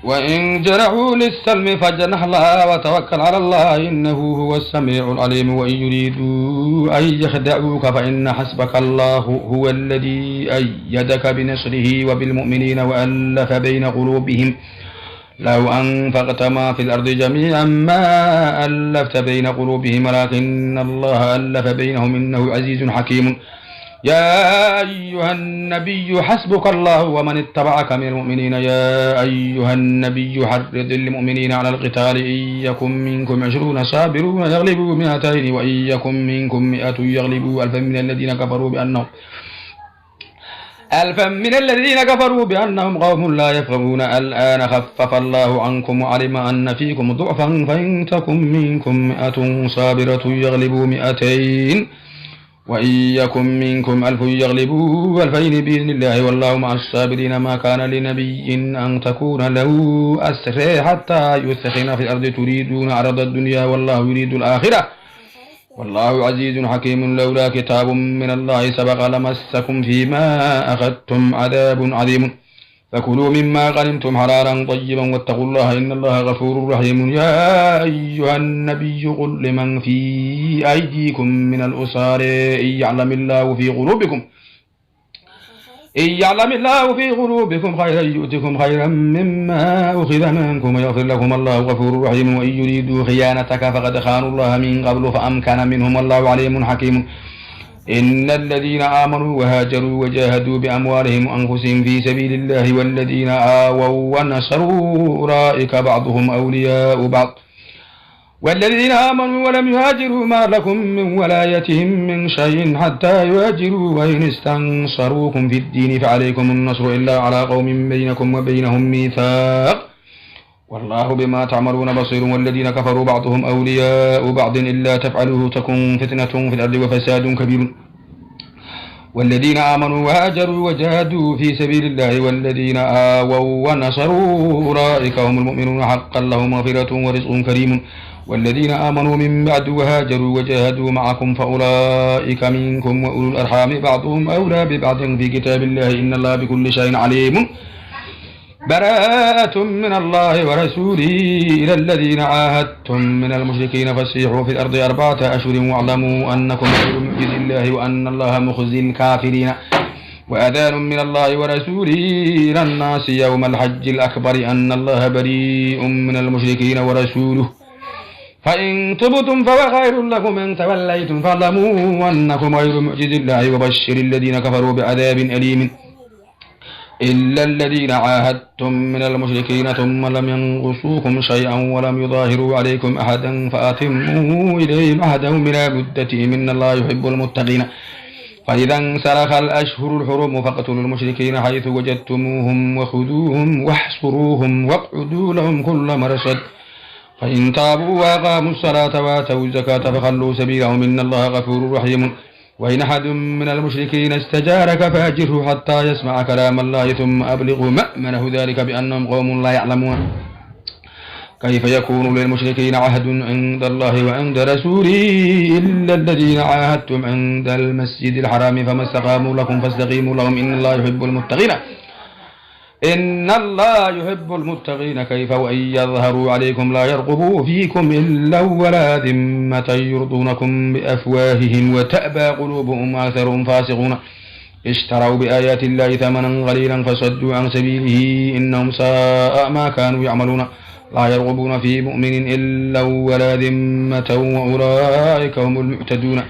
وإن جنحوا للسلم فجنح لها وتوكل على الله إنه هو السميع العليم وإن يريدوا أن يخدعوك فإن حسبك الله هو الذي أيدك بنصره وبالمؤمنين وألف بين قلوبهم لو أنفقت ما في الأرض جميعا ما ألفت بين قلوبهم ولكن الله ألف بينهم إنه عزيز حكيم يا أيها النبي حسبك الله ومن اتبعك من المؤمنين يا أيها النبي حرض المؤمنين على القتال إن يكن منكم 20 صابرون يغلبوا 200 وإن يكن منكم 100 يغلبوا ألفا من الذين كفروا بأنهم قوم لا يفقهون الآن خفف الله عنكم وعلم أن فيكم ضعفا فإن تكن منكم 100 صابرة يغلبوا 200 وإن يكن منكم 1000 يغلبوا 2000 بإذن الله والله مع الصابرين ما كان لنبي أن تكون له أسرى حتى يثخن في الأرض تريدون عرض الدنيا والله يريد الآخرة والله عزيز حكيم لولا كتاب من الله سبق لمسكم فيما أخذتم عذاب عظيم فكلوا مما غنمتم حلالا طيبا واتقوا الله إن الله غفور رحيم يا أيها النبي قل لمن في أيديكم من الأسار إن يعلم الله في قلوبكم خيرا يؤتكم خيرا مما أخذ منكم ويغفر لكم الله غفور رحيم وإن يريدوا خيانتك فقد خانوا الله من قبل فأمكن منهم والله عليم حكيم إن الذين آمنوا وهاجروا وجاهدوا بأموالهم وأنفسهم في سبيل الله والذين آووا ونصروا أولئك بعضهم أولياء بعض والذين آمنوا ولم يهاجروا ما لكم من ولايتهم من شيء حتى يهاجروا وإن استنصروكم في الدين فعليكم النصر إلا على قوم بينكم وبينهم ميثاق والله بما تعملون بصير والذين كفروا بعضهم أولياء بعض إلا تفعلوه تكن فتنة في الأرض وفساد كبير والذين آمنوا وهاجروا وجاهدوا في سبيل الله والذين آووا ونصروا أولئك هم المؤمنون حقا لهم مغفرة ورزق كريم والذين آمنوا من بعد وهاجروا وجاهدوا معكم فأولئك منكم وأولو الأرحام بعضهم أولى ببعض في كتاب الله إن الله بكل شيء عليم براءة من الله ورسوله إلى الذين عاهدتم من المشركين فسيحوا في الأرض 4 أشهر واعلموا أنكم غير معجز الله وأن الله مخزي الكافرين وأذان من الله ورسوله إلى الناس يوم الحج الأكبر أن الله بريء من المشركين ورسوله فإن تبتم فهو خير لكم إن توليتم فاعلموا أنكم غير معجز الله وبشر الذين كفروا بعذاب أليم إلا الذين عاهدتم من المشركين ثم لم ينقصوكم شيئا ولم يظاهروا عليكم أحدا فأتموا إليهم عهدهم إلى مدتهم إن الله يحب المتقين فإذا انسلخ الأشهر الحرم فاقتلوا المشركين حيث وجدتموهم وخذوهم واحصروهم واقعدوا لهم كل مرصد فإن تابوا وأقاموا الصلاة وآتوا الزكاة فخلوا سبيلهم إن الله غفور رحيم وإن أحد من المشركين استجارك فأجره حتى يسمع كلام الله ثم أبلغه مأمنه ذلك بأنهم قوم لا يعلمون كيف يكون للمشركين عهد عند الله وعند رسوله إلا الذين عاهدتم عند المسجد الحرام فما استقاموا لكم فاستقيموا لهم إن الله يحب المتقين كيف وإن يظهروا عليكم لا يرقبوا فيكم إلا ولا ذمة يرضونكم بأفواههم وتأبى قلوبهم وأكثرهم فاسقون اشتروا بآيات الله ثمنا قليلا فصدوا عن سبيله إنهم ساء ما كانوا يعملون لا يرغبون في مؤمن إلا ولا ذمة وأولئك هم المعتدون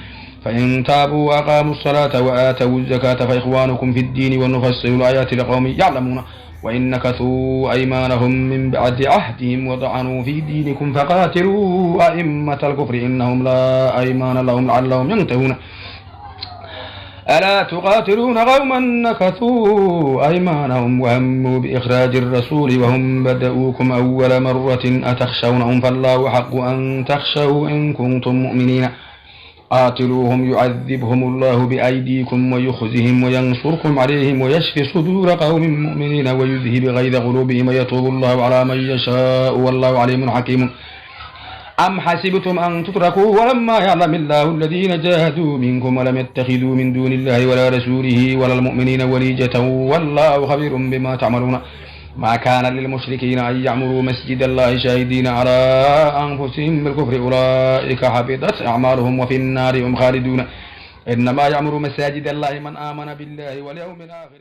فإن تابوا وأقاموا الصلاة وآتوا الزكاة فإخوانكم في الدين ونفصل الآيات لقوم يعلمون وإن نكثوا أيمانهم من بعد عهدهم وطعنوا في دينكم فقاتلوا أئمة الكفر إنهم لا أيمان لهم لعلهم ينتهون ألا تقاتلون قوما نكثوا أيمانهم وهموا بإخراج الرسول وهم بدؤوكم أول مرة أتخشونهم فالله حق أن تخشوا إن كنتم مؤمنين قاتلوهم يعذبهم الله بأيديكم ويخزهم وينصركم عليهم ويشفي صدور قوم مؤمنين ويذهب غيظ قلوبهم ويتوب الله على من يشاء والله عليم حكيم أم حسبتم أن تتركوا ولما يعلم الله الذين جاهدوا منكم ولم يتخذوا من دون الله ولا رسوله ولا المؤمنين وليجة والله خبير بما تعملون ما كان للمشركين أن يعمروا مسجد الله شاهدين على أنفسهم بالكفر أولئك حبطت أعمالهم وفي النار هم خالدون إنما يعمر مساجد الله من آمن بالله واليوم الآخر